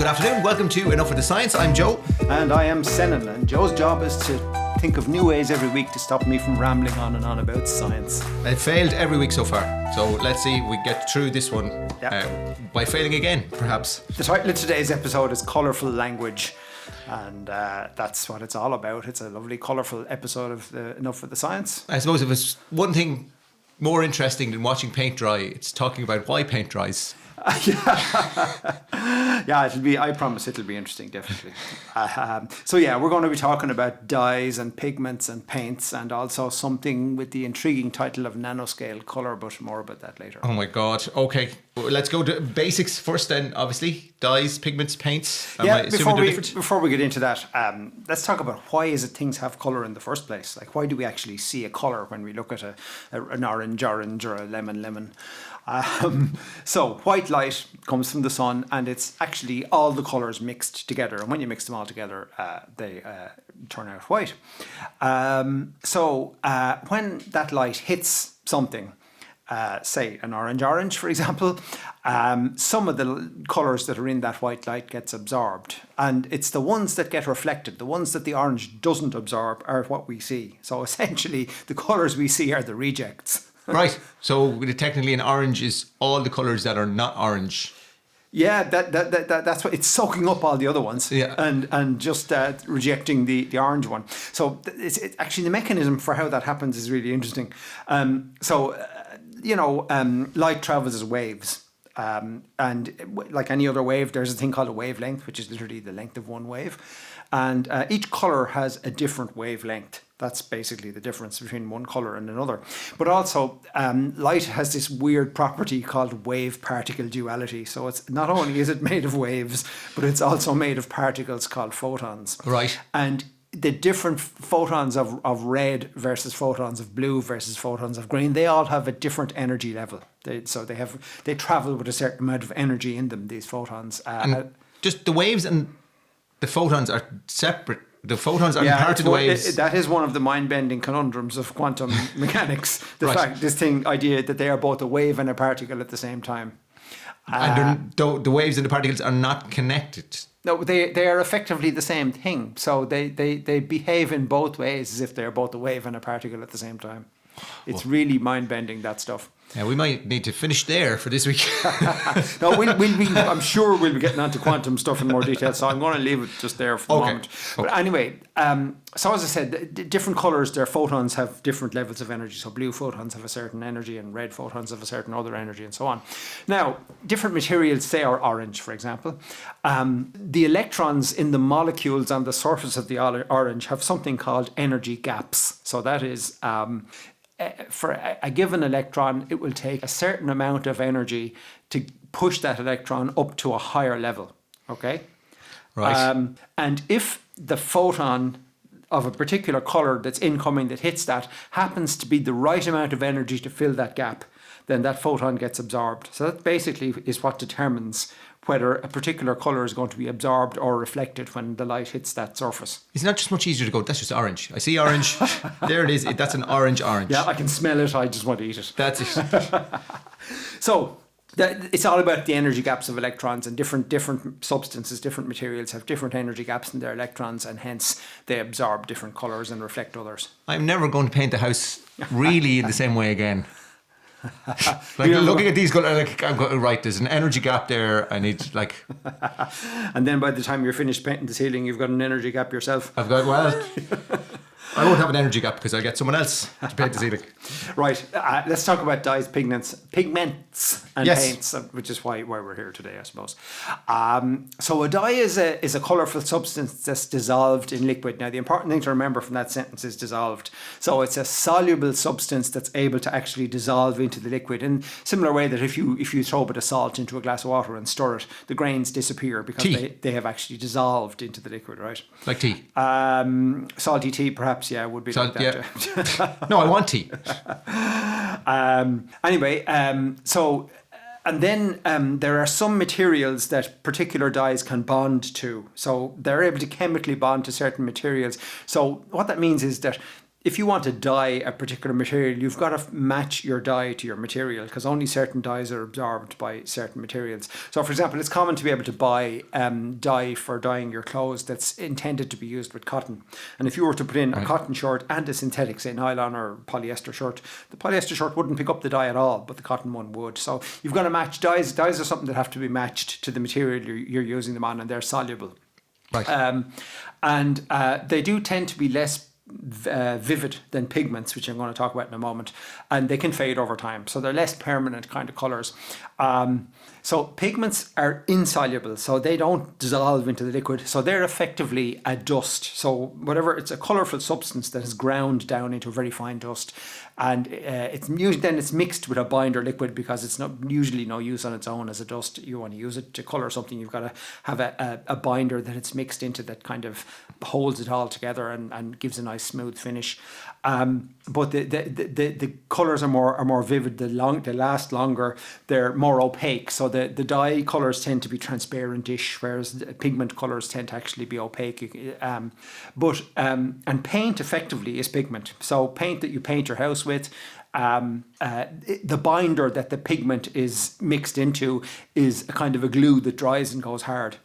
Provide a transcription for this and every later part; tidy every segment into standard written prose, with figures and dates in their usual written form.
Good afternoon, welcome to Enough of the Science. I'm Joe. And I am Senan, and Joe's job is to think of new ways every week to stop me from rambling on and on about science. I've failed every week so far, so let's see if we get through this one by failing again, perhaps. The title of today's episode is Colourful Language, and that's what it's all about. It's a lovely, colourful episode of Enough of the Science. I suppose if it's one thing more interesting than watching paint dry, it's talking about why paint dries. Yeah, I promise it'll be interesting, definitely. We're going to be talking about dyes and pigments and paints, and also something with the intriguing title of nanoscale colour, but more about that later. Oh my God. Okay, let's go to basics first then, obviously. Dyes, pigments, paints. Before we get into that, let's talk about why is it things have colour in the first place? Like, why do we actually see a colour when we look at an orange or a lemon? So white light comes from the sun, and it's actually all the colours mixed together, and when you mix them all together they turn out white. When that light hits something, say an orange for example, some of the colours that are in that white light gets absorbed, and it's the ones that get reflected, the ones that the orange doesn't absorb, are what we see. So essentially the colours we see are the rejects. Right. So technically an orange is all the colours that are not orange. Yeah, that's what it's soaking up all the other ones, and just rejecting the orange one. So it's actually the mechanism for how that happens is really interesting. Light travels as waves, and like any other wave, there's a thing called a wavelength, which is literally the length of one wave, and each colour has a different wavelength. That's basically the difference between one colour and another. But also, light has this weird property called wave-particle duality. So it's not only is it made of waves, but it's also made of particles called photons. Right. And the different photons of red versus photons of blue versus photons of green, they all have a different energy level. They travel with a certain amount of energy in them, these photons. And just the waves and the photons are separate. The photons are part of the waves. That is one of the mind-bending conundrums of quantum mechanics. This idea that they are both a wave and a particle at the same time. And the waves and the particles are not connected. No, they are effectively the same thing. So they behave in both ways as if they're both a wave and a particle at the same time. It's really mind-bending, that stuff. Yeah, we might need to finish there for this week. No, I'm sure we'll be getting onto quantum stuff in more detail, so I'm going to leave it just there for the moment. But anyway, so as I said, different colours, their photons have different levels of energy. So blue photons have a certain energy, and red photons have a certain other energy, and so on. Now, different materials, say are orange, for example, the electrons in the molecules on the surface of the orange have something called energy gaps. So that is... for a given electron, it will take a certain amount of energy to push that electron up to a higher level. Okay? Right. And if the photon of a particular colour that's incoming that hits that happens to be the right amount of energy to fill that gap, then that photon gets absorbed. So that basically is what determines whether a particular colour is going to be absorbed or reflected when the light hits that surface. It's not just much easier to go, that's just orange. I see orange. There it is. That's an orange. Yeah, I can smell it. I just want to eat it. That's it. So it's all about the energy gaps of electrons, and different substances, different materials have different energy gaps in their electrons, and hence they absorb different colours and reflect others. I'm never going to paint the house really in the same way again. Looking at these colours, I'm going, right, there's an energy gap there. I need and then by the time you're finished painting the ceiling, you've got an energy gap yourself. I won't have an energy gap because I'll get someone else to paint the ceiling. Right, let's talk about dyes, pigments and paints, which is why we're here today, I suppose. So a dye is a colourful substance that's dissolved in liquid. Now, the important thing to remember from that sentence is dissolved. So it's a soluble substance that's able to actually dissolve into the liquid, in similar way that if you throw a bit of salt into a glass of water and stir it, the grains disappear because they have actually dissolved into the liquid, right? Like tea. Salty tea, perhaps. Yeah, would be like that. Yeah. No, I want tea. And then there are some materials that particular dyes can bond to. So they're able to chemically bond to certain materials. So what that means is that if you want to dye a particular material, you've got to match your dye to your material, because only certain dyes are absorbed by certain materials. So, for example, it's common to be able to buy dye for dyeing your clothes that's intended to be used with cotton. And if you were to put in a cotton shirt and a synthetic, say nylon or polyester shirt, the polyester shirt wouldn't pick up the dye at all, but the cotton one would. So you've got to match dyes. Dyes are something that have to be matched to the material you're using them on, and they're soluble. Right. And they do tend to be less vivid than pigments, which I'm going to talk about in a moment, and they can fade over time, so they're less permanent kind of colours. So pigments are insoluble, so they don't dissolve into the liquid, so they're effectively a dust. So whatever, it's a colourful substance that is ground down into a very fine dust, and it's mixed with a binder liquid, because it's not usually no use on its own as a dust. You want to use it to colour something, you've got to have a binder that it's mixed into that kind of holds it all together and gives a nice smooth finish. But the colours are more vivid. They last longer. They're more opaque. So the dye colours tend to be transparent-ish, whereas the pigment colours tend to actually be opaque. And paint effectively is pigment. So paint that you paint your house with, the binder that the pigment is mixed into is a kind of a glue that dries and goes hard.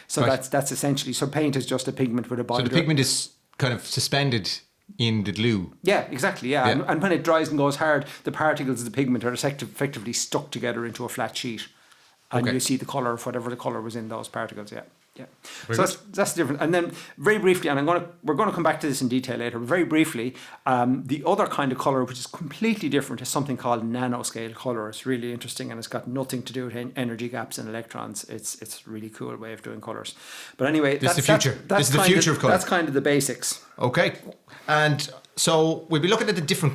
So Right. that's essentially, so paint is just a pigment with a binder. So the pigment is kind of suspended in the glue. Yeah, exactly. Yeah, Yeah. And when it dries and goes hard, the particles of the pigment are effectively stuck together into a flat sheet, and Okay. you see the color of whatever the color was in those particles. Yeah, yeah. Very So good. that's different. And then very briefly, and we're going to come back to this in detail later. But very briefly, the other kind of color, which is completely different, is something called nanoscale color. It's really interesting, and it's got nothing to do with energy gaps and electrons. It's a really cool way of doing colors. But anyway, This is the future. This is the kind future of colour. That's kind of the basics. Okay. And so we'll be looking at the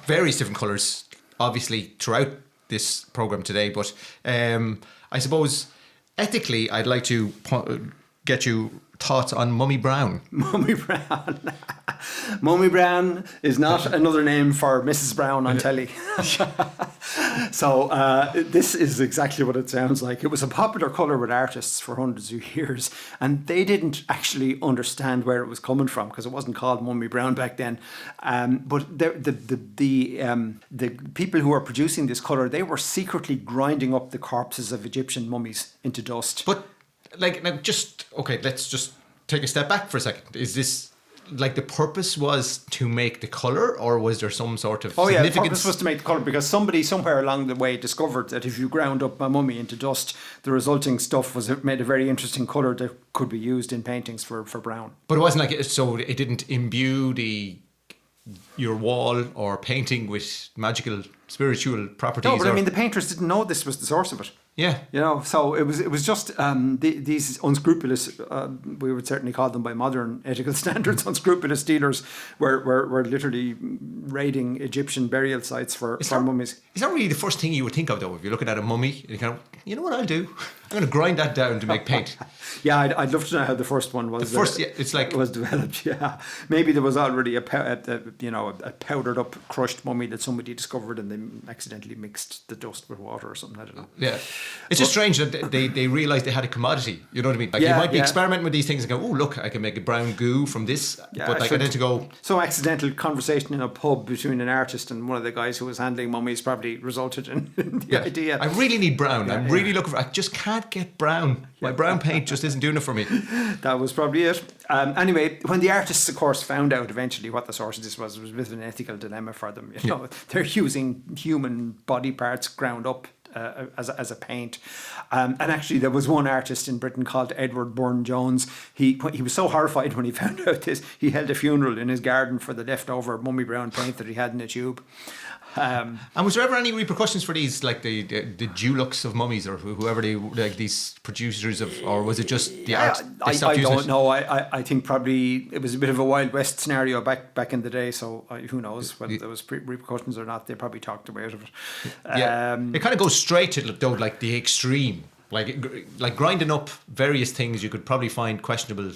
various different colours, obviously, throughout this programme today. But I suppose, ethically, I'd like to get you thoughts on Mummy Brown. Mummy Brown. Mummy Brown is not another name for Mrs. Brown on telly. So this is exactly what it sounds like. It was a popular colour with artists for hundreds of years, and they didn't actually understand where it was coming from, because it wasn't called Mummy Brown back then. But the people who were producing this colour, they were secretly grinding up the corpses of Egyptian mummies into dust. But, like, now let's just take a step back for a second. Is this, like, the purpose was to make the colour, or was there some sort of Oh yeah, the significance? purpose was to make the colour, because somebody somewhere along the way discovered that if you ground up a mummy into dust, the resulting stuff made a very interesting colour that could be used in paintings for brown. But it wasn't like so it didn't imbue your wall or painting with magical spiritual properties. No, but I mean, the painters didn't know this was the source of it. Yeah. You know, so it was just these unscrupulous, we would certainly call them by modern ethical standards, unscrupulous dealers were literally raiding Egyptian burial sites for mummies. Is that really the first thing you would think of, though, if you're looking at a mummy? You kind of, you know what I'll do? I'm going to grind that down to make paint. Yeah, I'd love to know how the first one was. It's like was developed. Yeah, maybe there was already a powdered up crushed mummy that somebody discovered, and they accidentally mixed the dust with water or something. I don't know. Yeah, it's just strange that they realised they had a commodity. You know what I mean? Like, you might be experimenting with these things and go, oh look, I can make a brown goo from this. Yeah, but like, I then to go, some accidental conversation in a pub between an artist and one of the guys who was handling mummies probably resulted in the idea. I really need brown. I'm really looking for. I just can't get brown. My brown paint just isn't doing it for me. That was probably it. Anyway, when the artists, of course, found out eventually what the source of this was, it was a bit of an ethical dilemma for them. You know, they're using human body parts ground up as a paint. And actually, there was one artist in Britain called Edward Burne-Jones. He was so horrified when he found out this, he held a funeral in his garden for the leftover mummy brown paint that he had in a tube. And was there ever any repercussions for these, like the Dulux of mummies, or whoever these producers of, or was it just the art? I don't know. I think probably it was a bit of a Wild West scenario back in the day. So who knows whether there was repercussions or not? They probably talked away out of it. It kind of goes straight to like the extreme, like grinding up various things. You could probably find questionable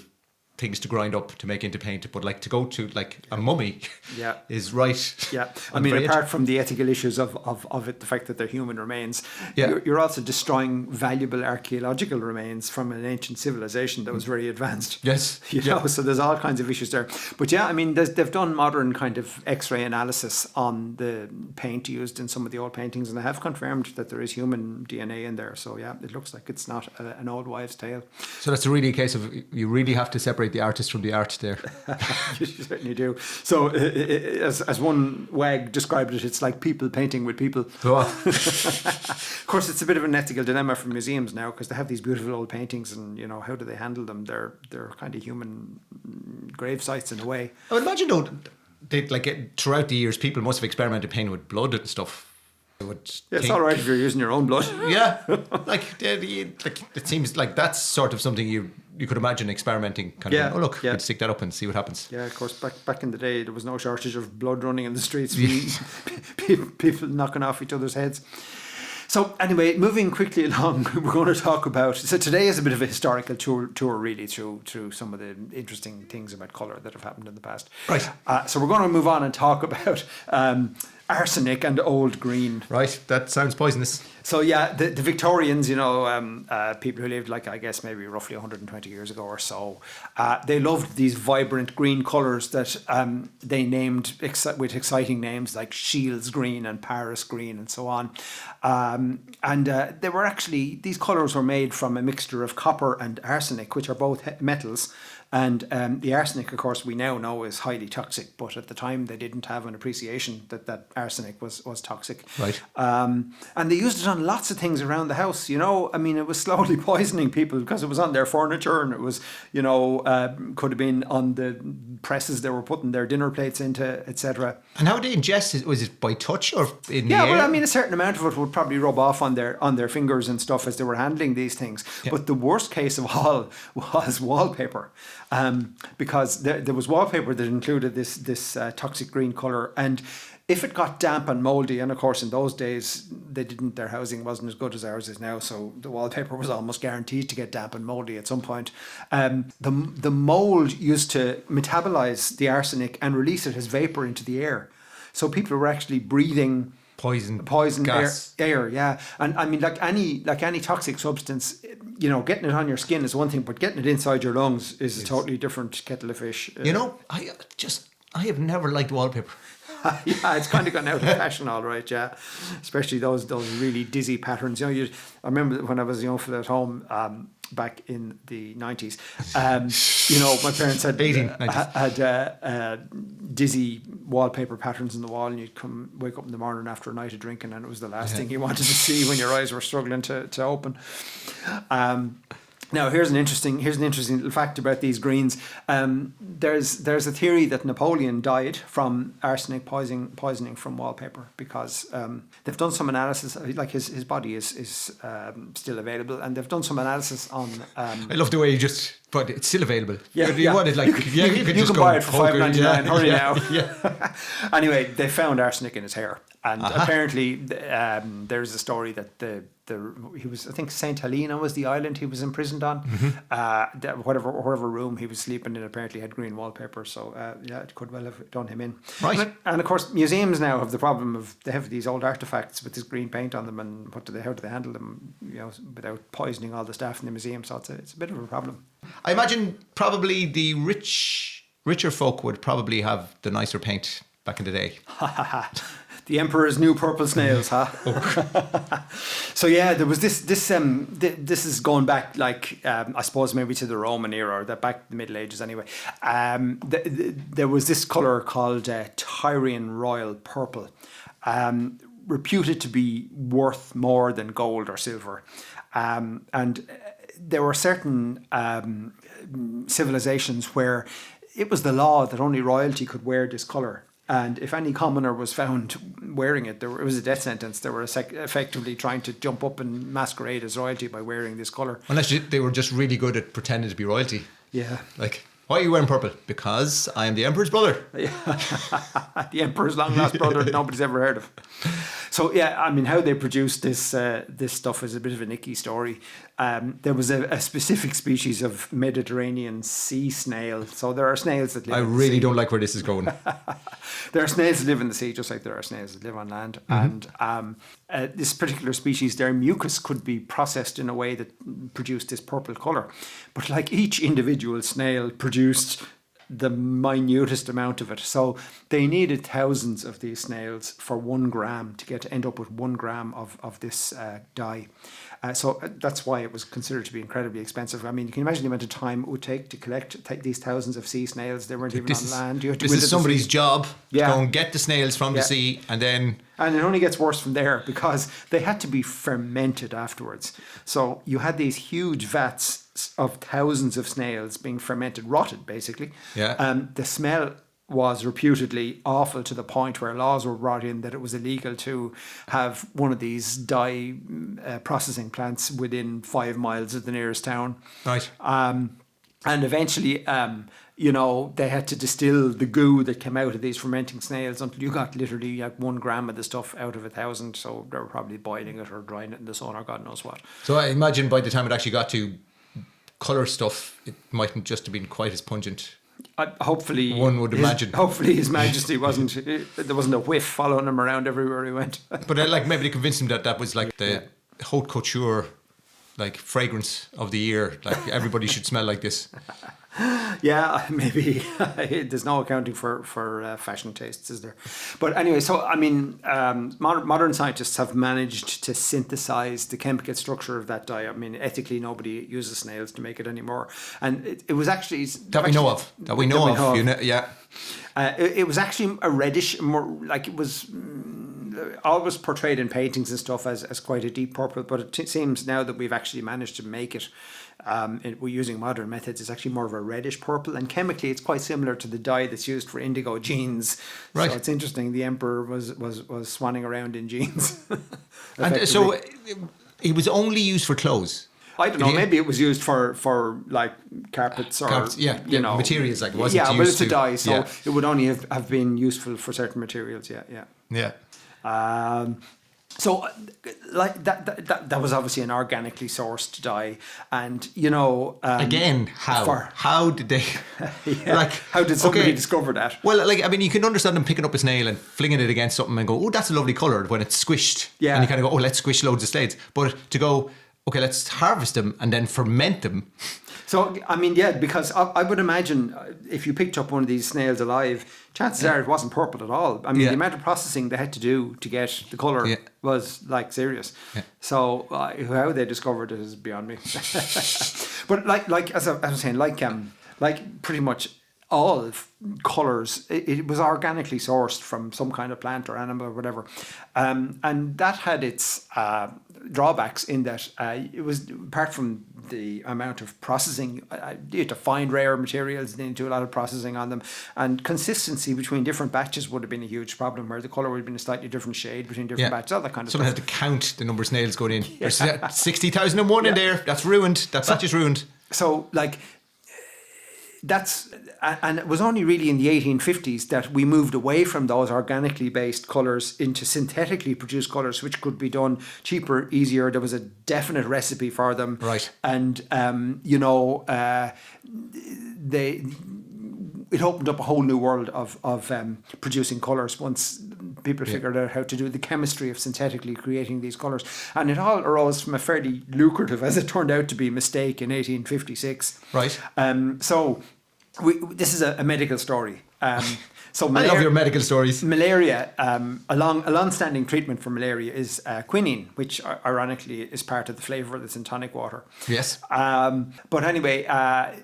things to grind up to make into paint, but like to go to like a mummy Yeah. is right. Yeah, I mean, apart from the ethical issues of it, the fact that they're human remains, Yeah. you're also destroying valuable archaeological remains from an ancient civilization that was very advanced. Yes. You know, so there's all kinds of issues there. But yeah, I mean, they've done modern kind of X-ray analysis on the paint used in some of the old paintings, and they have confirmed that there is human DNA in there. So yeah, it looks like it's not an old wives' tale. So that's really a case of you really have to separate the artist from the art there. You certainly do. So, as one wag described it, it's like people painting with people. Oh. Of course, it's a bit of an ethical dilemma for museums now, because they have these beautiful old paintings, and you know, how do they handle them? They're kind of human grave sites in a way. I would imagine though, throughout the years, people must have experimented painting with blood and stuff. Yeah, it's all right if you're using your own blood. Yeah, it seems like that's sort of something you could imagine experimenting. Kind of, oh look, we'd stick that up and see what happens. Yeah, of course. Back in the day, there was no shortage of blood running in the streets. People knocking off each other's heads. So anyway, moving quickly along, we're going to talk about. So today is a bit of a historical tour really through some of the interesting things about colour that have happened in the past. Right. So we're going to move on and talk about arsenic and old green. Right, that sounds poisonous. So yeah, the Victorians, you know, people who lived like, I guess, maybe roughly 120 years ago or so, they loved these vibrant green colours that they named with exciting names like Shields green and Paris green and so on. They were actually, these colours were made from a mixture of copper and arsenic, which are both metals. And the arsenic, of course, we now know is highly toxic, but at the time they didn't have an appreciation that arsenic was toxic. Right. And they used it on lots of things around the house, you know. I mean, it was slowly poisoning people because it was on their furniture, and it was, you know, could have been on the presses they were putting their dinner plates into, etc. And how would they ingest it? Was it by touch or in the air? Yeah, well, I mean, a certain amount of it would probably rub off on their fingers and stuff as they were handling these things. Yeah. But the worst case of all was wallpaper. Because there was wallpaper that included this toxic green colour, and if it got damp and mouldy, and of course in those days their housing wasn't as good as ours is now, so the wallpaper was almost guaranteed to get damp and mouldy at some point. The mould used to metabolize the arsenic and release it as vapour into the air, so people were actually breathing poison gas. air, yeah. And I mean, like any toxic substance, you know, getting it on your skin is one thing, but getting it inside your lungs is a totally different kettle of fish. You know, I have never liked wallpaper. Yeah, it's kind of gone out of fashion, all right. Yeah, especially those really dizzy patterns. You know, I remember when I was a young fella at home. Back in the 90s, you know, my parents had dizzy wallpaper patterns in the wall, and you'd wake up in the morning after a night of drinking, and it was the last thing you wanted to see when your eyes were struggling to open. Now, here's an interesting little fact about these greens. There's a theory that Napoleon died from arsenic poisoning from wallpaper, because they've done some analysis. Like his body is still available, and they've done some analysis on. I love the way you just. But it's still available. Yeah, you want it like you can just buy it for $5.99. Hurry now. Yeah. Anyway, they found arsenic in his hair, and apparently there's a story that he was, I think Saint Helena was the island he was imprisoned on. Mm-hmm. Whatever room he was sleeping in apparently had green wallpaper. So it could well have done him in. Right. And of course, museums now have the problem of they have these old artifacts with this green paint on them, and how do they handle them? You know, without poisoning all the staff in the museum. So it's a bit of a problem. I imagine probably the richer folk would probably have the nicer paint back in the day. The Emperor's New Purple Snails, huh? So yeah, there was this is going back like I suppose maybe to the Roman era, or that back to the Middle Ages anyway. There was this colour called Tyrian Royal Purple, reputed to be worth more than gold or silver, and there were certain civilizations where it was the law that only royalty could wear this colour. And if any commoner was found wearing it, it was a death sentence. They were effectively trying to jump up and masquerade as royalty by wearing this colour. Unless they were just really good at pretending to be royalty. Yeah. Like, why are you wearing purple? Because I am the Emperor's brother. The Emperor's long lost brother that nobody's ever heard of. So yeah, I mean, how they produced this stuff is a bit of an icky story. There was a specific species of Mediterranean sea snail. So there are snails that live I in the really sea. don't like where this is going. There are snails that live in the sea, just like there are snails that live on land. And this particular species, their mucus could be processed in a way that produced this purple colour. But like each individual snail produced the minutest amount of it. So they needed thousands of these snails for 1 gram to end up with 1 gram of this dye. So that's why it was considered to be incredibly expensive. I mean, you can imagine the amount of time it would take to collect these thousands of sea snails. They weren't even on land. You have to This go into is the somebody's sea. job to Yeah. go and get the snails from the Yeah. sea and then... And it only gets worse from there because they had to be fermented afterwards. So you had these huge vats of thousands of snails being fermented, rotted basically. Yeah. The smell was reputedly awful to the point where laws were brought in that it was illegal to have one of these dye processing plants within 5 miles of the nearest town. Right. And eventually, they had to distill the goo that came out of these fermenting snails until you got literally like 1 gram of the stuff out of 1,000. So they were probably boiling it or drying it in the sun or God knows what. So I imagine by the time it actually got to colour stuff, it mightn't just have been quite as pungent. Hopefully, One would imagine. Hopefully, His Majesty there wasn't a whiff following him around everywhere he went. But maybe they convinced him that was like the haute couture, like fragrance of the year. Like everybody should smell like this. Yeah, maybe there's no accounting for fashion tastes, is there? But anyway, so I mean, modern scientists have managed to synthesize the chemical structure of that dye. I mean, ethically, nobody uses snails to make it anymore, and it was actually That we know of. Yeah. It was actually a reddish, more like it was always portrayed in paintings and stuff as quite a deep purple, but it seems now that we've actually managed to make it. We're using modern methods. It's actually more of a reddish purple, and chemically, it's quite similar to the dye that's used for indigo jeans. Right. So it's interesting. The emperor was swanning around in jeans. And so it was only used for clothes. I don't know. Maybe it was used for like carpets or materials. Like it wasn't. Yeah, used but it's to, a dye, so it would only have been useful for certain materials. Yeah. So, like that was obviously an organically sourced dye, and again, how did they? How did somebody discover that? Well, you can understand them picking up a snail and flinging it against something and go, "Oh, that's a lovely colour," when it's squished. Yeah. And you kind of go, "Oh, let's squish loads of slates," but to go, "Okay, let's harvest them and then ferment them." So, I mean, because I would imagine if you picked up one of these snails alive, chances are it wasn't purple at all. I mean, the amount of processing they had to do to get the colour was like serious. Yeah. So, how they discovered it is beyond me. But like as I was saying, like pretty much all colours, it was organically sourced from some kind of plant or animal or whatever, and that had its drawbacks in that it was, apart from the amount of processing, you had to find rare materials, then do a lot of processing on them, and consistency between different batches would have been a huge problem, where the colour would have been a slightly different shade between different batches, all that kind of Someone stuff. had to count the number of snails going in. There's 60,001 in there. That's ruined. That batch is ruined. So and it was only really in the 1850s that we moved away from those organically based colours into synthetically produced colours, which could be done cheaper, easier. There was a definite recipe for them. Right. And, it opened up a whole new world of producing colours once people figured out how to do the chemistry of synthetically creating these colours. And it all arose from a fairly lucrative, as it turned out to be, mistake in 1856. Right. So this is a medical story. So I love your medical stories. Malaria, a long-standing treatment for malaria is quinine, which ironically is part of the flavour that's in tonic water. Yes. But anyway,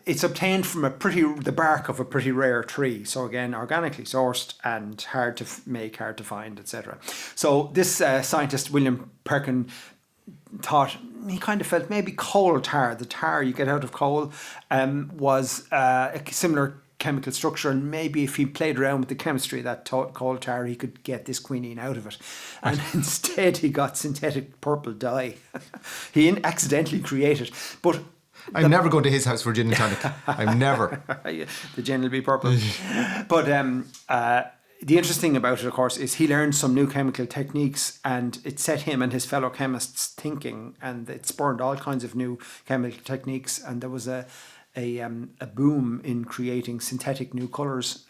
it's obtained from the bark of a pretty rare tree. So again, organically sourced and hard to make, hard to find, etc. So this scientist, William Perkin, thought, he kind of felt maybe coal tar, the tar you get out of coal, was a similar chemical structure, and maybe if he played around with the chemistry of that coal tar, he could get this quinine out of it. And instead he got synthetic purple dye. He accidentally created, but I'm never going to his house for gin and tonic. I'm never. The gin will be purple. But the interesting thing about it, of course, is he learned some new chemical techniques, and it set him and his fellow chemists thinking, and it spurred all kinds of new chemical techniques, and there was a boom in creating synthetic new colours.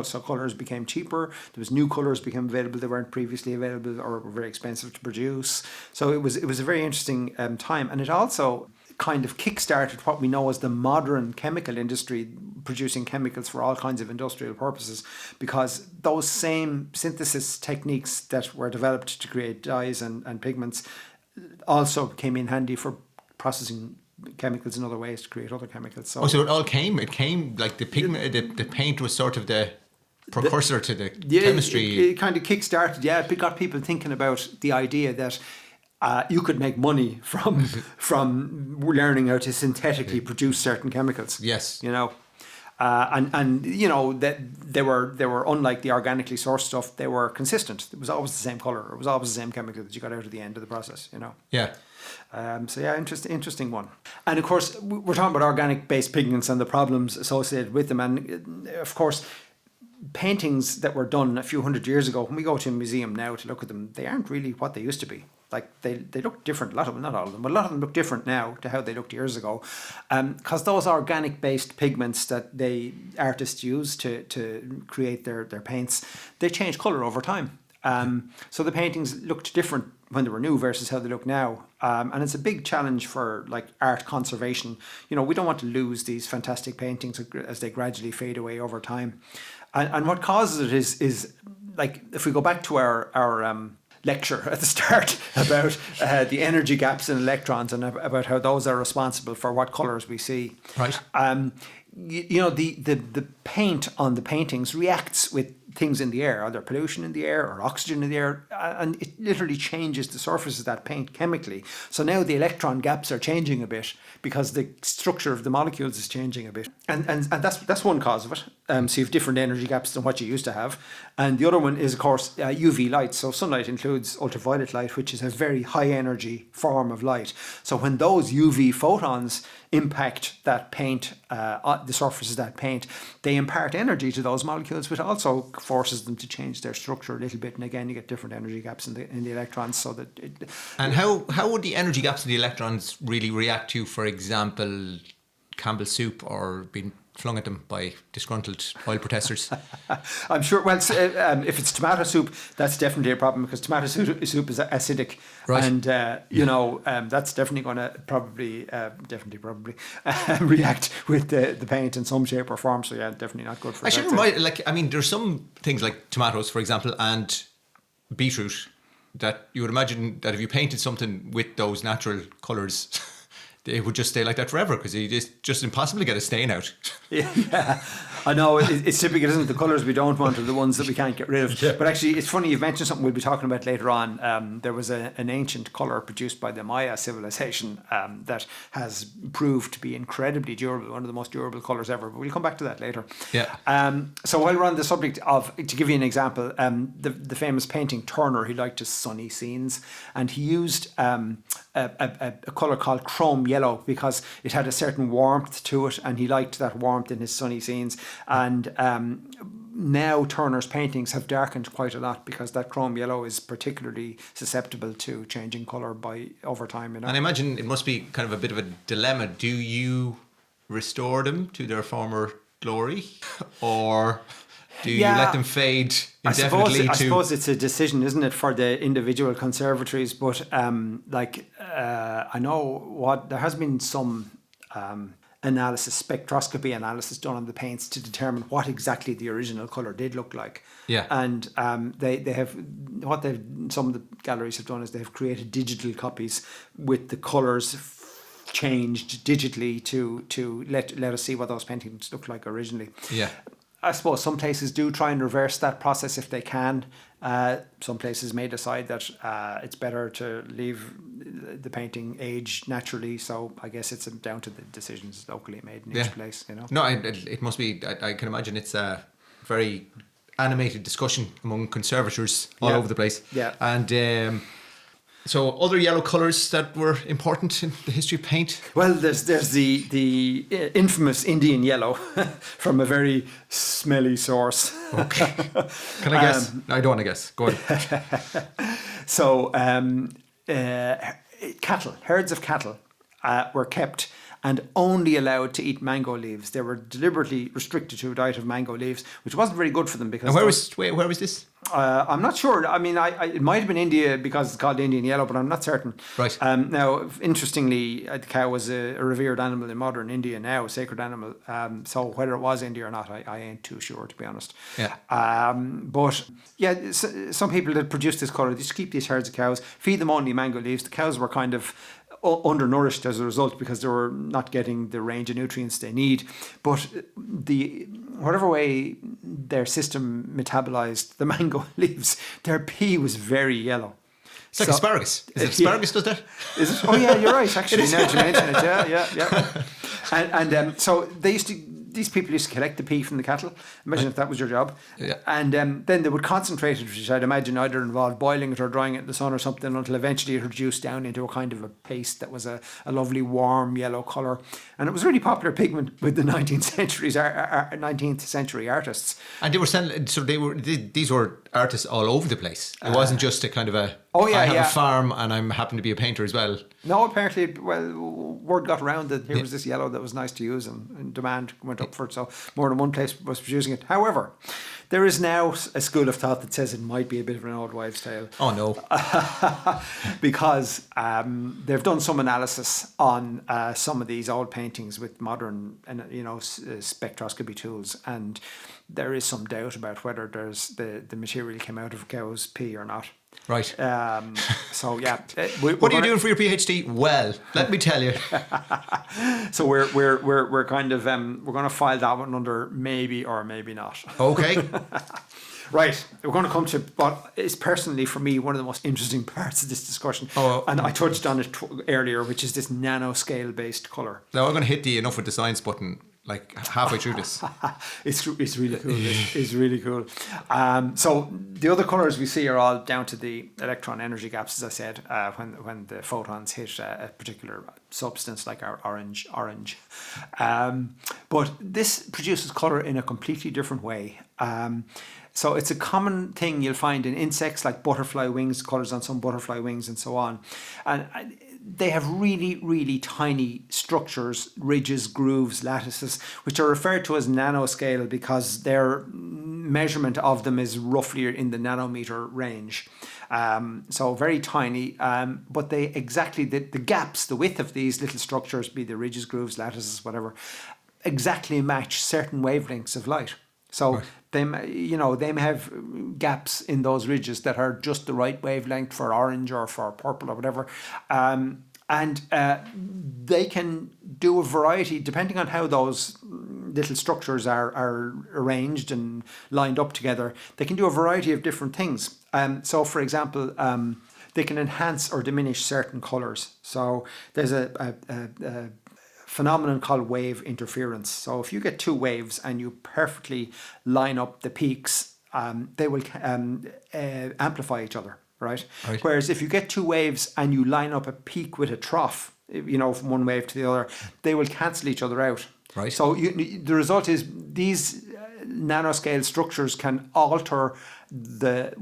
So colours became cheaper. There was new colours became available that weren't previously available or were very expensive to produce. So it was a very interesting time, and it also kind of kick-started what we know as the modern chemical industry, producing chemicals for all kinds of industrial purposes, because those same synthesis techniques that were developed to create dyes and pigments also came in handy for processing chemicals in other ways to create other chemicals. So it came like the pigment, the paint was sort of the precursor to the chemistry. It kind of kick-started, it got people thinking about the idea that you could make money from learning how to synthetically produce certain chemicals. Yes. And you know that they were unlike the organically sourced stuff. They were consistent. It was always the same color. It was always the same chemical that you got out at the end of the process. Yeah. Interesting one. And of course, we're talking about organic based pigments and the problems associated with them. And of course, paintings that were done a few hundred years ago, when we go to a museum now to look at them, they aren't really what they used to be. Like they look different. A lot of them, not all of them, but a lot of them look different now to how they looked years ago, because those organic based pigments that artists use to create their paints, they change color over time. So the paintings looked different when they were new versus how they look now, and it's a big challenge for like art conservation. We don't want to lose these fantastic paintings as they gradually fade away over time, and what causes it is like, if we go back to our lecture at the start about the energy gaps in electrons and about how those are responsible for what colours we see. Right. The paint on the paintings reacts with things in the air, either pollution in the air or oxygen in the air, and it literally changes the surface of that paint chemically. So now the electron gaps are changing a bit because the structure of the molecules is changing a bit, and that's one cause of it. So you have different energy gaps than what you used to have, and the other one is, of course, UV light. So sunlight includes ultraviolet light, which is a very high energy form of light. So when those UV photons impact that paint, the surface of that paint, they impart energy to those molecules, which also forces them to change their structure a little bit. And again, you get different energy gaps in the electrons. So that. And how would the energy gaps in the electrons really react to, for example, Campbell's soup or being flung at them by disgruntled oil protesters? I'm sure. Well, if it's tomato soup, that's definitely a problem, because tomato soup is acidic, right. And that's definitely going to probably react with the paint in some shape or form. So definitely not good for. There's some things like tomatoes, for example, and beetroot that you would imagine that if you painted something with those natural colours, it would just stay like that forever, because it's just impossible to get a stain out. Yeah, I know. It's typical, isn't it? The colours we don't want are the ones that we can't get rid of. Yeah. But actually, it's funny, you've mentioned something we'll be talking about later on. There was an ancient colour produced by the Maya civilization that has proved to be incredibly durable, one of the most durable colours ever. But we'll come back to that later. Yeah. So while we're on the subject of, to give you an example, the famous painting Turner, he liked his sunny scenes, and he used a colour called chrome yellow because it had a certain warmth to it, and he liked that warmth in his sunny scenes. And now Turner's paintings have darkened quite a lot because that chrome yellow is particularly susceptible to changing colour over time. And I imagine it must be kind of a bit of a dilemma. Do you restore them to their former glory, or do you let them fade indefinitely? I suppose it's a decision, isn't it, for the individual conservatories? But I know there has been some spectroscopy analysis done on the paints to determine what exactly the original colour did look like. Yeah. And some of the galleries have done is they've created digital copies with the colours changed digitally to let us see what those paintings looked like originally. Yeah. I suppose some places do try and reverse that process if they can. Some places may decide that it's better to leave the painting age naturally. So I guess it's down to the decisions locally made in each place. No, it must be. I can imagine it's a very animated discussion among conservators all over the place. Yeah. And So other yellow colours that were important in the history of paint? Well, there's the infamous Indian yellow from a very smelly source. Okay. Can I guess? No, I don't want to guess. Go on. So herds of cattle were kept and only allowed to eat mango leaves. They were deliberately restricted to a diet of mango leaves, which wasn't very good for them because. And where was this? I'm not sure. I mean, it might have been India because it's called Indian yellow, but I'm not certain. Right. Now, interestingly, the cow was a revered animal in modern India now, a sacred animal. So whether it was India or not, I ain't too sure, to be honest. Yeah. But yeah, some people that produce this colour, they just keep these herds of cows, feed them only mango leaves. The cows were kind of undernourished as a result because they were not getting the range of nutrients they need. But whatever way their system metabolized the mango leaves, their pee was very yellow. It's like asparagus. Is it asparagus does that? Is it? Oh yeah, you're right. Actually, now that you mention it, yeah. And so these people used to collect the pee from the cattle. Imagine if that was your job. Yeah. And then they would concentrate it, which I'd imagine either involved boiling it or drying it in the sun or something, until eventually it reduced down into a kind of a paste that was a lovely warm yellow colour. And it was a really popular pigment with the 19th century artists. And they were selling. So these were artists all over the place. It wasn't just a kind of a. Oh yeah, I have a farm and I happen to be a painter as well. No, apparently, word got around that here was this yellow that was nice to use, and demand went up for it. So more than one place was producing it. However, there is now a school of thought that says it might be a bit of an old wives' tale. Oh no! Because they've done some analysis on some of these old paintings with modern, spectroscopy tools, and there is some doubt about whether the material came out of a cow's pee or not. Right. So yeah. What are you doing for your PhD? Well, let me tell you. So we're kind of we're going to file that one under maybe or maybe not. Okay. Right. We're going to come to what is personally for me one of the most interesting parts of this discussion. Oh, and I touched on it earlier, which is this nanoscale based colour. Now I'm going to hit the enough with the science button like halfway through this. It's really cool. It's really cool. So the other colours we see are all down to the electron energy gaps, as I said, when the photons hit a particular substance like our orange. But this produces colour in a completely different way. So it's a common thing you'll find in insects like butterfly wings, colours on some butterfly wings and so on. And they have really, really tiny structures, ridges, grooves, lattices, which are referred to as nanoscale because their measurement of them is roughly in the nanometer range. So very tiny, but they exactly, the gaps, the width of these little structures, be the ridges, grooves, lattices, whatever, exactly match certain wavelengths of light. So right. They may have gaps in those ridges that are just the right wavelength for orange or for purple or whatever. And they can do a variety, depending on how those little structures are arranged and lined up together, they can do a variety of different things. So, for example, they can enhance or diminish certain colours. So there's a phenomenon called wave interference. So if you get two waves and you perfectly line up the peaks, they will amplify each other, right? Whereas if you get two waves and you line up a peak with a trough, from one wave to the other, they will cancel each other out. Right. So the result is these nanoscale structures can alter the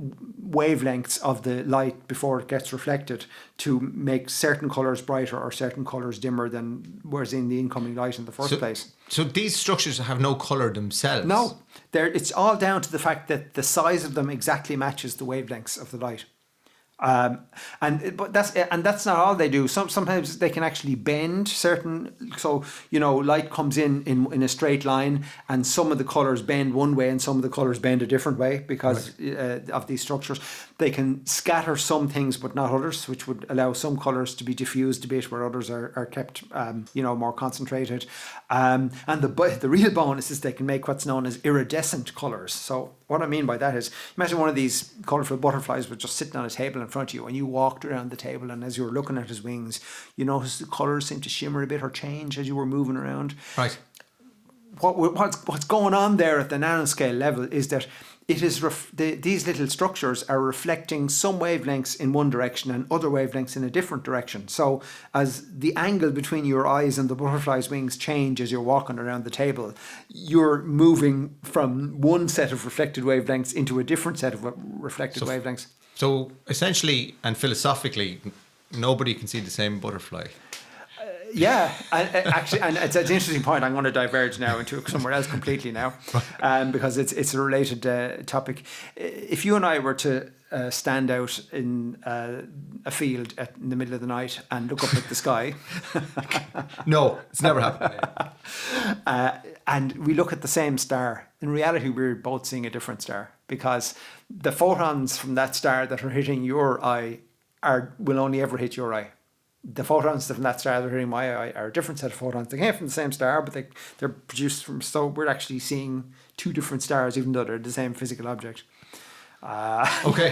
wavelengths of the light before it gets reflected to make certain colours brighter or certain colours dimmer than was in the incoming light in the first place. So these structures have no colour themselves? No. It's all down to the fact that the size of them exactly matches the wavelengths of the light. But that's not all they do. Sometimes they can actually bend certain. So light comes in a straight line, and some of the colours bend one way, and some of the colours bend a different way because of these structures. They can scatter some things, but not others, which would allow some colours to be diffused a bit, where others are kept, more concentrated. And the real bonus is they can make what's known as iridescent colours. So what I mean by that is, imagine one of these colourful butterflies was just sitting on a table in front of you, and you walked around the table, and as you were looking at his wings, you noticed the colours seemed to shimmer a bit or change as you were moving around. Right. what's going on there at the nanoscale level is that it is these little structures are reflecting some wavelengths in one direction and other wavelengths in a different direction. So as the angle between your eyes and the butterfly's wings change as you're walking around the table, you're moving from one set of reflected wavelengths into a different set of reflected wavelengths. So essentially and philosophically, nobody can see the same butterfly. Yeah, actually, and it's an interesting point. I'm going to diverge now into somewhere else completely now, because it's a related topic. If you and I were to stand out in a field in the middle of the night and look up at the sky, no, it's never happened. and we look at the same star, in reality, we're both seeing a different star, because the photons from that star that are hitting your eye will only ever hit your eye. The photons from that star that are hitting my eye are a different set of photons. They came from the same star, but they're produced from. So we're actually seeing two different stars, even though they're the same physical object. Okay.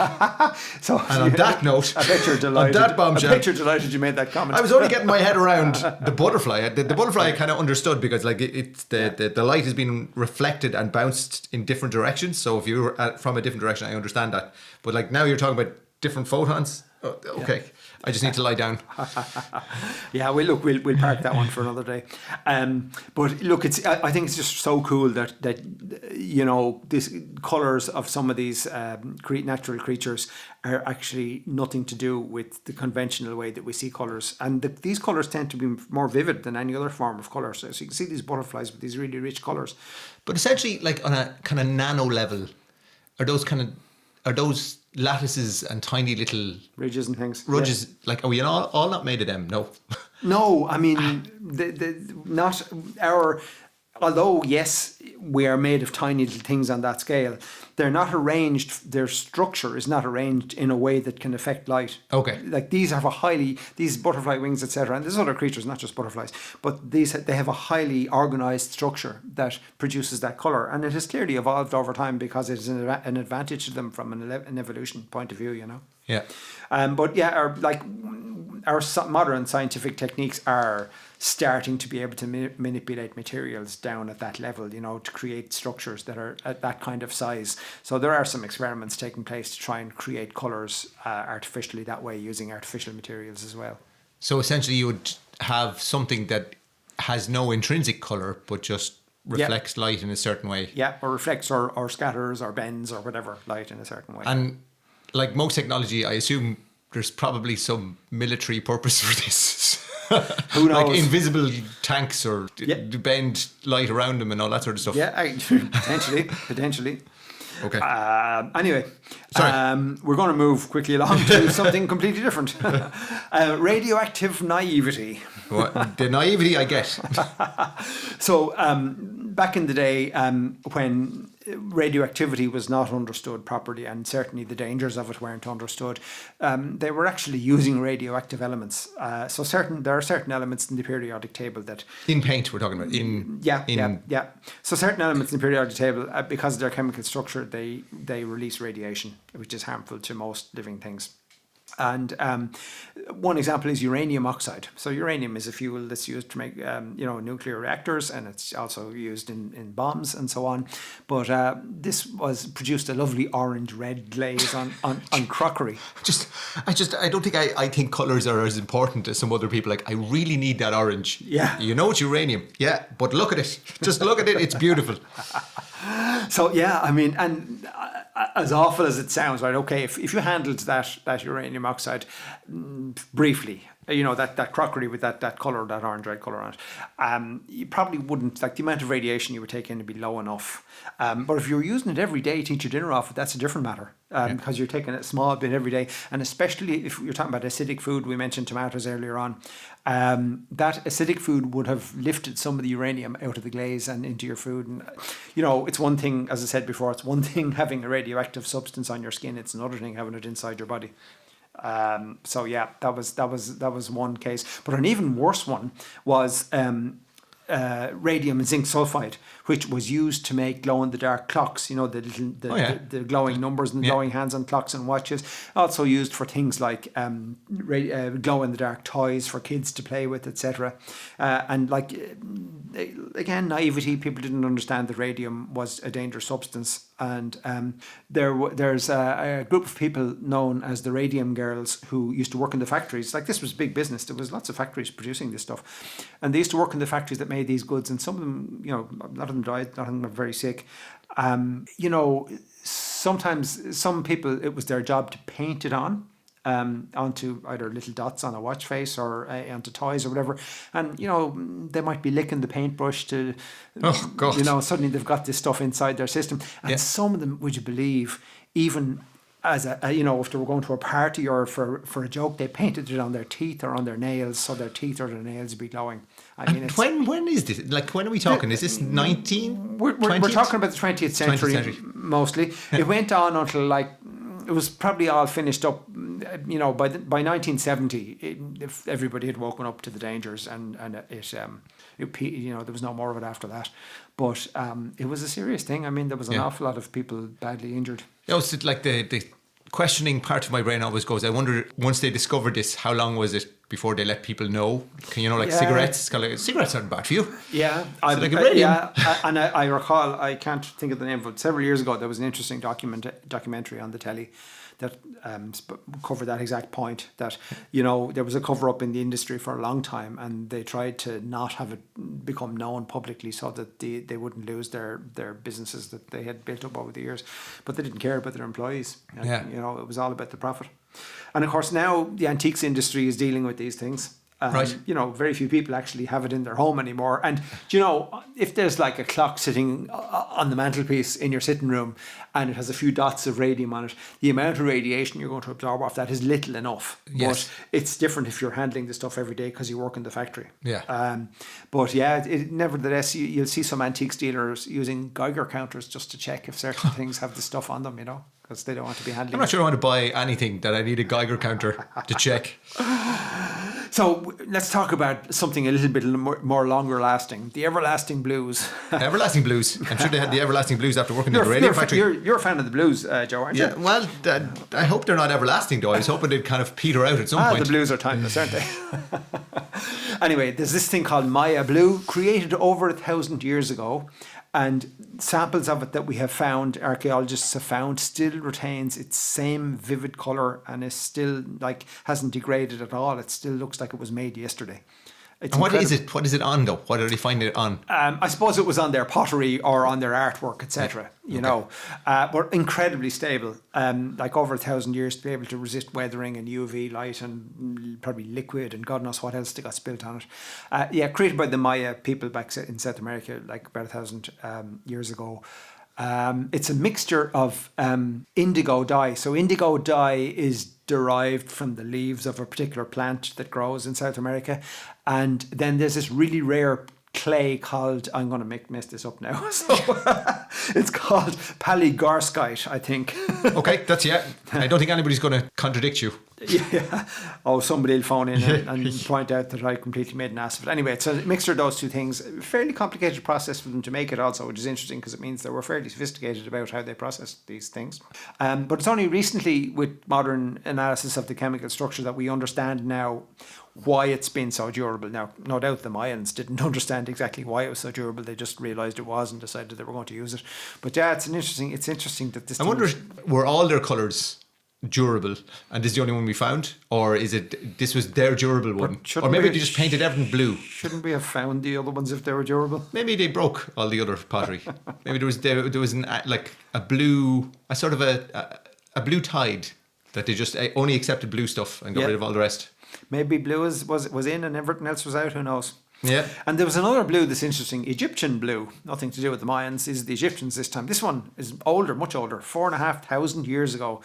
So and on that note, I bet you're delighted. On that bombshell, I bet you're delighted you made that comment. I was only getting my head around the butterfly. The butterfly I kind of understood, because like it's the light is being reflected and bounced in different directions. So if you're from a different direction, I understand that. But like now you're talking about different photons. Oh, okay. Yeah. I just need to lie down. Yeah, we'll park that one for another day. But look, I think it's just so cool that you know, these colours of some of these natural creatures are actually nothing to do with the conventional way that we see colours, and these colours tend to be more vivid than any other form of colour. So you can see these butterflies with these really rich colours. But essentially, like on a kind of nano level, are those lattices and tiny little ridges and things. Ridges, yeah. Like, are we all not made of them? No. No, I mean, not our. Although yes, we are made of tiny little things on that scale, they're not arranged. Their structure is not arranged in a way that can affect light. Okay. Like these butterfly wings, etc. And there's other creatures, not just butterflies, but they have a highly organized structure that produces that color, and it has clearly evolved over time because it is an advantage to them from an evolution point of view. You know. Yeah. But yeah, our modern scientific techniques are starting to be able to manipulate materials down at that level, you know, to create structures that are at that kind of size. So there are some experiments taking place to try and create colours artificially that way, using artificial materials as well. So essentially you would have something that has no intrinsic colour but just reflects light in a certain way. Yeah, or reflects or scatters or bends or whatever light in a certain way. And like most technology, I assume there's probably some military purpose for this. Who knows? Like invisible tanks or bend light around them and all that sort of stuff. Yeah, potentially. Okay. Anyway, sorry. We're going to move quickly along to something completely different. Radioactive naivety. What? The naivety I get. So back in the day, when radioactivity was not understood properly, and certainly the dangers of it weren't understood, they were actually using radioactive elements. So there are certain elements in the periodic table that in paint we're talking about. Yeah. So certain elements in the periodic table, because of their chemical structure, they release radiation, which is harmful to most living things. And one example is uranium oxide. So uranium is a fuel that's used to make nuclear reactors, and it's also used in bombs and so on. But this produced a lovely orange-red glaze on crockery. I don't think I think colours are as important as some other people. Like, I really need that orange. Yeah. You know it's uranium. Yeah, but look at it. Just look at it. It's beautiful. So yeah, I mean, and as awful as it sounds, right? Okay, if you handled that uranium oxide briefly, you know, that crockery with that color, that orange red color on it, you probably wouldn't, like, the amount of radiation you would take in would be low enough. But if you're using it every day to eat your dinner off, that's a different matter. Because you're taking a small bit every day, and especially if you're talking about acidic food, we mentioned tomatoes earlier on, that acidic food would have lifted some of the uranium out of the glaze and into your food. And you know, it's one thing, as I said before, it's one thing having a radioactive substance on your skin, it's another thing having it inside your body. So yeah, that was one case. But an even worse one was radium and zinc sulfide, which was used to make glow-in-the-dark clocks, the little, the glowing numbers and glowing hands on clocks and watches. Also used for things like glow-in-the-dark toys for kids to play with, etc. And again, naivety, people didn't understand that radium was a dangerous substance. And there's a group of people known as the Radium Girls who used to work in the factories. Like, this was big business. There was lots of factories producing this stuff. And they used to work in the factories that made these goods. And some of them, a lot of them died, a lot of them were very sick. Sometimes some people, it was their job to paint it onto either little dots on a watch face or onto toys or whatever, and they might be licking the paintbrush to, oh God, suddenly they've got this stuff inside their system, and some of them, would you believe, even as if they were going to a party or for a joke, they painted it on their teeth or on their nails, so their teeth or their nails would be glowing. I mean, when is this? Like, when are we talking? Is this 19? We're talking about the 20th century. Mostly. It went on until it was probably all finished up, by 1970. If everybody had woken up to the dangers, and there was no more of it after that. But it was a serious thing. I mean, there was an awful lot of people badly injured. It's like the questioning part of my brain always goes, I wonder, once they discovered this, how long was it before they let people know? Cigarettes, cigarettes aren't bad for you. Yeah, and I recall, I can't think of the name, but several years ago there was an interesting documentary on the telly that covered that exact point, that there was a cover up in the industry for a long time, and they tried to not have it become known publicly so that they wouldn't lose their businesses that they had built up over the years, but they didn't care about their employees. And, it was all about the profit. And of course now the antiques industry is dealing with these things. Right. Very few people actually have it in their home anymore. And, if there's like a clock sitting on the mantelpiece in your sitting room and it has a few dots of radium on it, the amount of radiation you're going to absorb off that is little enough. Yes. But it's different if you're handling the stuff every day because you work in the factory. Yeah. Nevertheless, you'll see some antiques dealers using Geiger counters just to check if certain things have the stuff on them, because they don't want to be handling. I'm not sure I want to buy anything that I need a Geiger counter to check. So let's talk about something a little bit more longer lasting. The everlasting blues. Everlasting blues. I'm sure they had the everlasting blues after working in the radio factory. You're a fan of the blues, Joe, aren't you? Yeah, well, I hope they're not everlasting, though. I was hoping they'd kind of peter out at some point. The blues are timeless, aren't they? Anyway, there's this thing called Maya blue, created over 1,000 years ago. And samples of it that we have found, archaeologists have found, still retains its same vivid colour and is still hasn't degraded at all. It still looks like it was made yesterday. And what is it? What is it on, though? What are they finding it on? I suppose it was on their pottery or on their artwork, etc. But incredibly stable. Over 1,000 years to be able to resist weathering and UV light and probably liquid and God knows what else they got spilt on it. Created by the Maya people back in South America, about 1,000 years ago. It's a mixture of indigo dye. So indigo dye is derived from the leaves of a particular plant that grows in South America. And then there's this really rare clay called, I'm going to mess this up now. So it's called palygorskite, I think. Okay, I don't think anybody's going to contradict you. Yeah. Oh, somebody will phone in and point out that I completely made an ass of it. Anyway, it's a mixture of those two things. A fairly complicated process for them to make it also, which is interesting because it means they were fairly sophisticated about how they processed these things. But it's only recently, with modern analysis of the chemical structure, that we understand now why it's been so durable. Now, no doubt the Mayans didn't understand exactly why it was so durable. They just realised it was and decided they were going to use it. But it's interesting that this. I wonder, were all their colours durable and this is the only one we found, or is it this was their durable one, or maybe they just painted everything blue? Shouldn't we have found the other ones if they were durable? Maybe they broke all the other pottery. Maybe there was a blue, a sort of a blue tide that they just only accepted blue stuff and got rid of all the rest. Maybe blue was in and everything else was out, who knows. Yeah. And there was another blue that's interesting, Egyptian blue, nothing to do with the Mayans. These are the Egyptians this time. This one is older, much older, 4,500 years ago.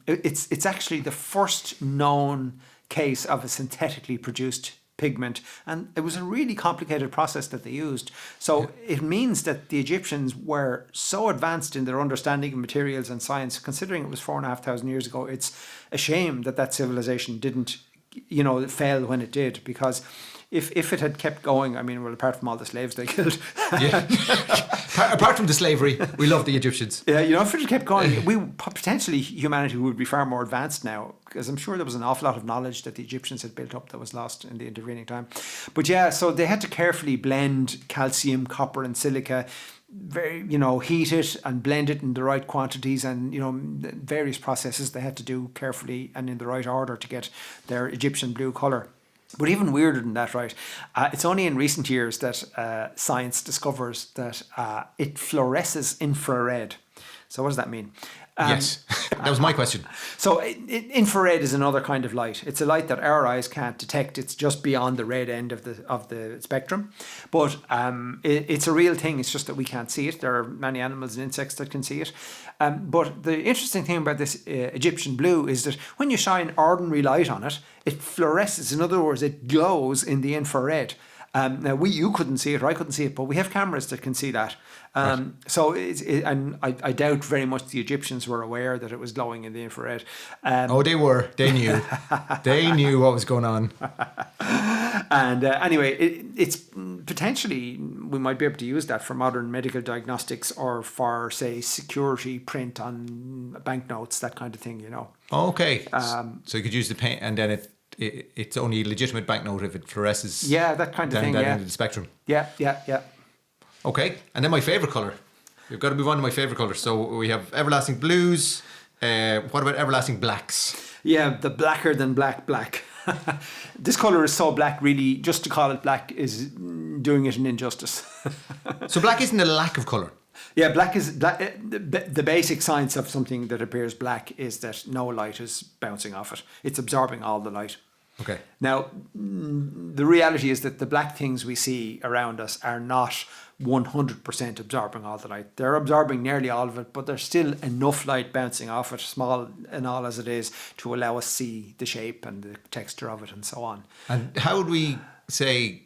It's actually the first known case of a synthetically produced pigment, and it was a really complicated process that they used. So it means that the Egyptians were so advanced in their understanding of materials and science, considering it was 4,500 years ago. It's a shame that civilization didn't, fail when it did, because if it had kept going, I mean, well, apart from all the slaves they killed. Yeah. Apart from the slavery, we love the Egyptians. Yeah, if it had kept going, we potentially humanity would be far more advanced now, because I'm sure there was an awful lot of knowledge that the Egyptians had built up that was lost in the intervening time. But yeah, so they had to carefully blend calcium, copper, and silica. Heat it and blend it in the right quantities, and various processes they had to do carefully and in the right order to get their Egyptian blue colour. But even weirder than that, right? It's only in recent years that science discovers that it fluoresces infrared. So what does that mean? Yes, that was my question. So infrared is another kind of light. It's a light that our eyes can't detect. It's just beyond the red end of the spectrum. But it's a real thing. It's just that we can't see it. There are many animals and insects that can see it. But the interesting thing about this Egyptian blue is that when you shine ordinary light on it, it fluoresces. In other words, it glows in the infrared. Now you couldn't see it, or I couldn't see it, but we have cameras that can see that. Right. So and I doubt very much the Egyptians were aware that it was glowing in the infrared. They were. They knew. They knew what was going on. And anyway, it's potentially we might be able to use that for modern medical diagnostics, or for, say, security print on banknotes, that kind of thing. Okay. So you could use the paint, and then it's only a legitimate banknote if it fluoresces. Yeah, that kind of thing. Down into the spectrum. Yeah. Okay, and then my favourite colour. We've got to move on to my favourite colour. So we have everlasting blues. What about everlasting blacks? Yeah, the blacker than black. This colour is so black, really, just to call it black is doing it an injustice. So black isn't a lack of colour? Yeah, black is black. The basic science of something that appears black is that no light is bouncing off it. It's absorbing all the light. Okay. Now, the reality is that the black things we see around us are not 100% absorbing all the light. They're absorbing nearly all of it, but there's still enough light bouncing off it, small and all as it is, to allow us see the shape and the texture of it and so on. And how would we, say,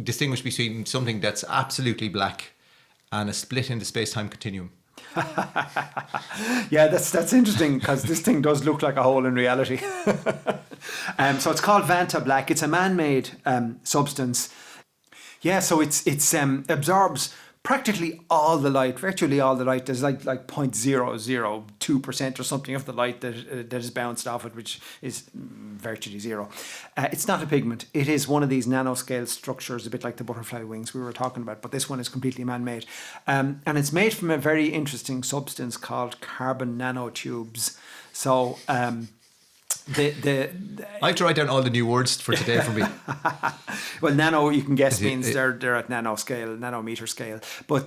distinguish between something that's absolutely black and a split in the space-time continuum? Yeah, that's interesting, because this thing does look like a hole in reality. So it's called Vanta Black. It's a man-made substance. Yeah, so it's absorbs practically all the light, virtually all the light. There's like 0.002% or something of the light that is bounced off it, which is virtually zero. It's not a pigment. It is one of these nanoscale structures, a bit like the butterfly wings we were talking about, but this one is completely man-made. And it's made from a very interesting substance called carbon nanotubes. So I have to write down all the new words for today for me. Well, nano, you can guess, means they're at nanoscale, nanometer scale. But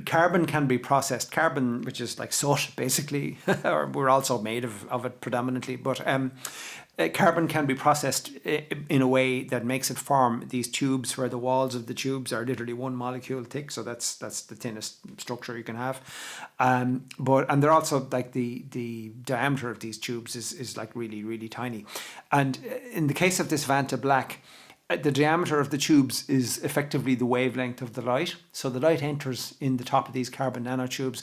carbon can be processed. Carbon, which is like soot, basically, or we're also made of it predominantly. But carbon can be processed in a way that makes it form these tubes, where the walls of the tubes are literally one molecule thick. So that's the thinnest structure you can have. And they're also like the diameter of these tubes is like really, really tiny. And in the case of this Vanta Black, the diameter of the tubes is effectively the wavelength of the light. So the light enters in the top of these carbon nanotubes,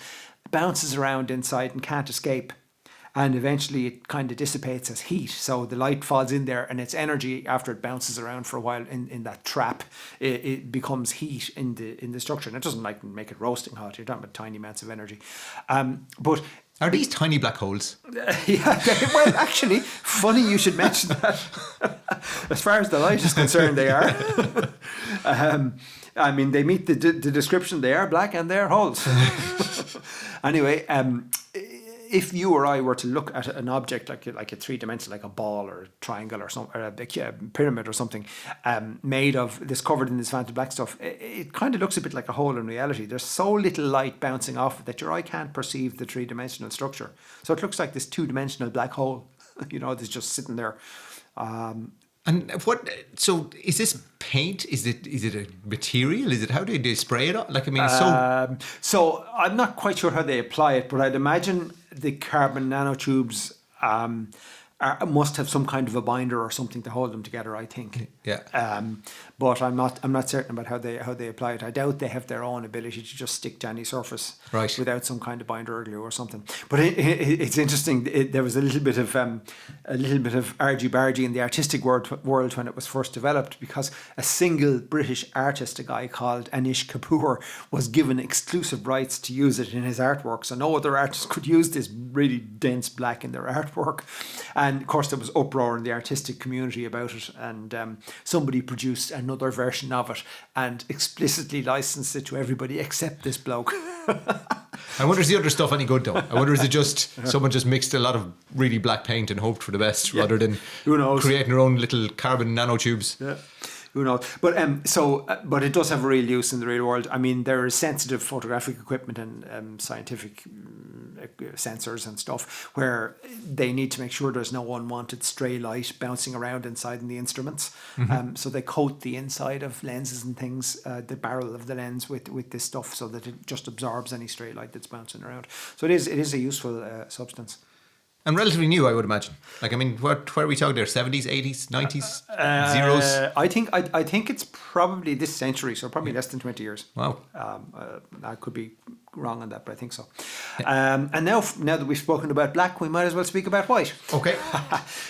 bounces around inside and can't escape. And eventually it kind of dissipates as heat. So the light falls in there, and its energy, after it bounces around for a while in that trap, it becomes heat in the structure. And it doesn't like make it roasting hot. You're talking about tiny amounts of energy. But are these tiny black holes? Yeah, well, actually, funny you should mention that. As far as the light is concerned, they are. I mean, they meet the description. They are black and they're holes. Anyway, if you or I were to look at an object like a three-dimensional, like a ball or a triangle or something, or a pyramid or something, made of this, covered in this Vanta Black stuff, it kind of looks a bit like a hole in reality. There's so little light bouncing off it that your eye can't perceive the three-dimensional structure. So it looks like this two-dimensional black hole, that's just sitting there. And what? So is this paint? Is it a material? Is it, how do they spray it on? Like, I mean, so I'm not quite sure how they apply it, but I'd imagine the carbon nanotubes must have some kind of a binder or something to hold them together, I think. Yeah. But I'm not certain about how they apply it. I doubt they have their own ability to just stick to any surface Right. without some kind of binder or glue or something. But it's interesting. There was a little bit of argy-bargy in the artistic world when it was first developed, because a single British artist, a guy called Anish Kapoor, was given exclusive rights to use it in his artwork. So no other artist could use this really dense black in their artwork. And of course there was uproar in the artistic community about it, and somebody produced another version of it and explicitly licensed it to everybody except this bloke. I wonder, is the other stuff any good though? I wonder, is it just someone just mixed a lot of really black paint and hoped for the best, rather than Who knows? creating their own little carbon nanotubes? Yeah. Who knows? But but it does have a real use in the real world. I mean, there is sensitive photographic equipment and scientific sensors and stuff where they need to make sure there's no unwanted stray light bouncing around inside in the instruments. So they coat the inside of lenses and things, the barrel of the lens with this stuff, so that it just absorbs any stray light that's bouncing around. So it is a useful substance. And relatively new, I would imagine. Like, I mean, where are we talking there? 70s, 80s, 90s? Zeros? I think it's probably this century, so probably less than 20 years. Wow. I could be wrong on that, but I think so. And now that we've spoken about black, we might as well speak about white. Okay.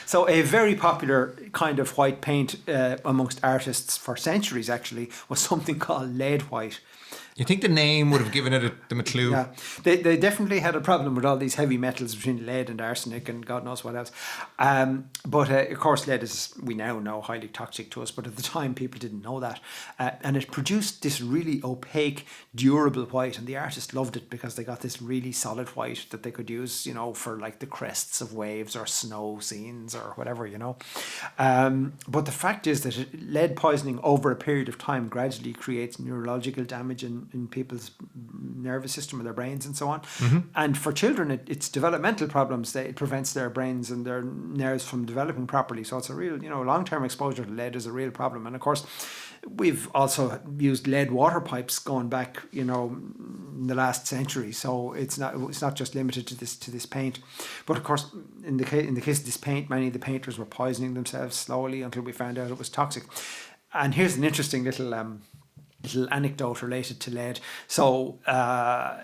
So a very popular kind of white paint amongst artists for centuries actually was something called lead white. You think the name would have given them a clue? Yeah, they definitely had a problem with all these heavy metals between lead and arsenic and God knows what else. But of course, lead is, we now know, highly toxic to us. But at the time, people didn't know that. And it produced this really opaque, durable white. And the artists loved it because they got this really solid white that they could use, for like the crests of waves or snow scenes or whatever, But the fact is that lead poisoning over a period of time gradually creates neurological damage in people's nervous system or their brains and so on. And for children, it's developmental problems. It prevents their brains and their nerves from developing properly. So it's a real, long-term exposure to lead is a real problem. And of course, we've also used lead water pipes going back, in the last century. So it's not just limited to this paint. But of course, in the case of this paint, many of the painters were poisoning themselves slowly until we found out it was toxic. And here's an interesting little anecdote related to lead. So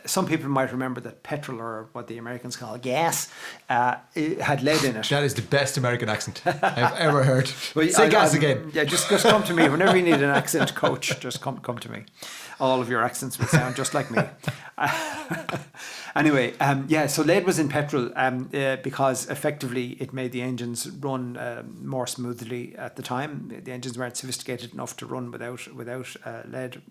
some people might remember that petrol, or what the Americans call gas, it had lead in it. That is the best American accent I've ever heard. Well, Say gas again. Yeah, just come to me. Whenever you need an accent coach, just come to me. All of your accents will sound just like me. Anyway, so lead was in petrol because effectively it made the engines run more smoothly at the time. The engines weren't sophisticated enough to run without lead.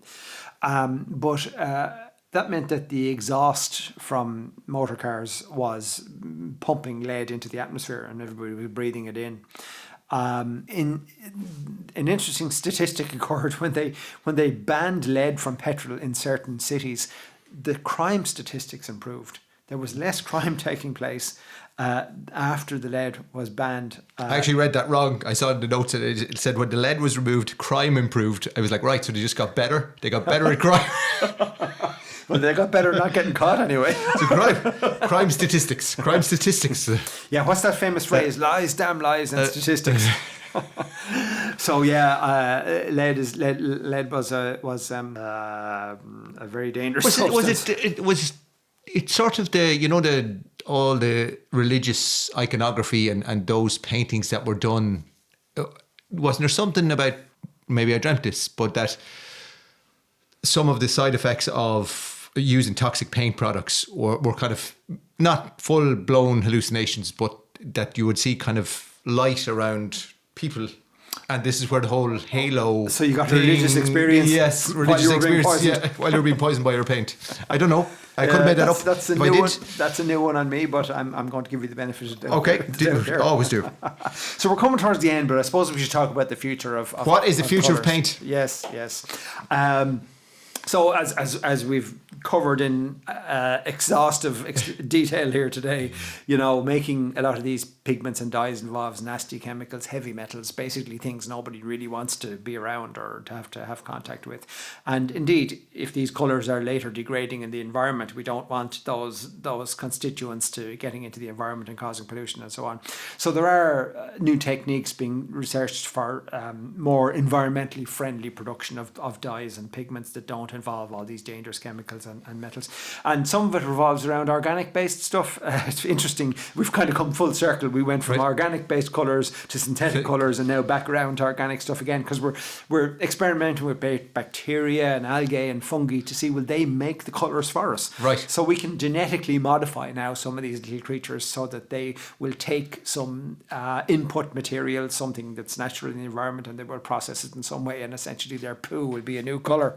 But that meant that the exhaust from motor cars was pumping lead into the atmosphere and everybody was breathing it in. An interesting statistic occurred when they banned lead from petrol in certain cities. The crime statistics improved. There was less crime taking place after the lead was banned. I actually read that wrong. I saw in the notes that it said when the lead was removed, crime improved. I was like, right, so they just got better. They got better at crime. Well, they got better at not getting caught anyway. So crime statistics. Crime statistics. Yeah, what's that famous phrase? Lies, damn lies, and statistics. So lead was a very dangerous substance. Was it sort of all the religious iconography and those paintings that were done? Wasn't there something about, maybe I dreamt this, but that some of the side effects of using toxic paint products were kind of not full blown hallucinations, but that you would see kind of light around people, and this is where the whole halo. So you got a religious experience. Yes, religious experience. Yeah, while you were being poisoned by your paint. I don't know. I could have made that up. That's a new one. That's a new one on me, but I'm going to give you the benefit of the doubt. Okay, always do. So we're coming towards the end, but I suppose we should talk about the future of what is the future colours. of paint? Yes. So as we've covered in exhaustive detail here today, making a lot of these pigments and dyes involves nasty chemicals, heavy metals, basically things nobody really wants to be around or to have contact with. And indeed, if these colours are later degrading in the environment, we don't want those constituents to getting into the environment and causing pollution and so on. So there are new techniques being researched for more environmentally friendly production of dyes and pigments that don't involve all these dangerous chemicals and metals. And some of it revolves around organic based stuff. It's interesting, we've kind of come full circle. We went from organic based colours to synthetic colours and now back around to organic stuff again, because we're experimenting with bacteria and algae and fungi to see will they make the colours for us. Right. So we can genetically modify now some of these little creatures so that they will take some input material, something that's natural in the environment, and they will process it in some way, and essentially their poo will be a new colour.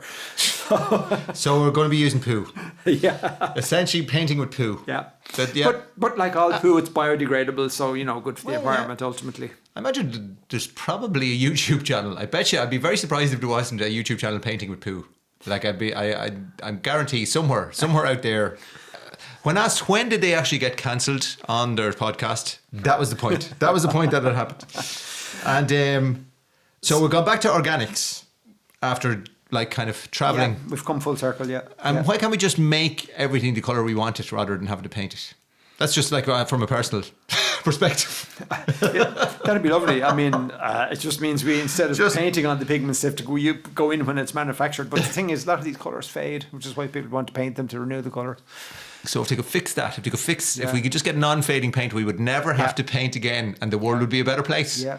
So we're going to be using poo. Yeah. Essentially painting with poo. Yeah. Yeah. But like all poo, it's biodegradable, so good for the environment ultimately. I imagine there's probably a YouTube channel. I bet you I'd be very surprised if there wasn't a YouTube channel painting with poo. Like I'm guarantee somewhere out there. When asked when did they actually get cancelled on their podcast, that was the point. That was the point that it happened. And so we've gone back to organics after like kind of travelling. Yeah, we've come full circle, yeah. And why can't we just make everything the colour we want it rather than having to paint it? That's just like from a personal perspective. Yeah, that'd be lovely. I mean, it just means we, instead of painting on the pigments, have to go in when it's manufactured. But the thing is, a lot of these colours fade, which is why people want to paint them to renew the colour. So if they could fix that, if we could just get non-fading paint, we would never have to paint again, and the world would be a better place. Yeah.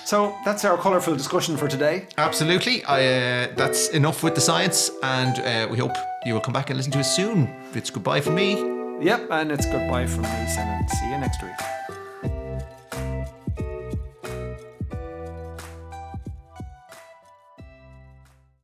So that's our colourful discussion for today. Absolutely. That's enough with the science, and we hope you will come back and listen to us soon. It's goodbye from me. Yep, and it's goodbye from me, and see you next week.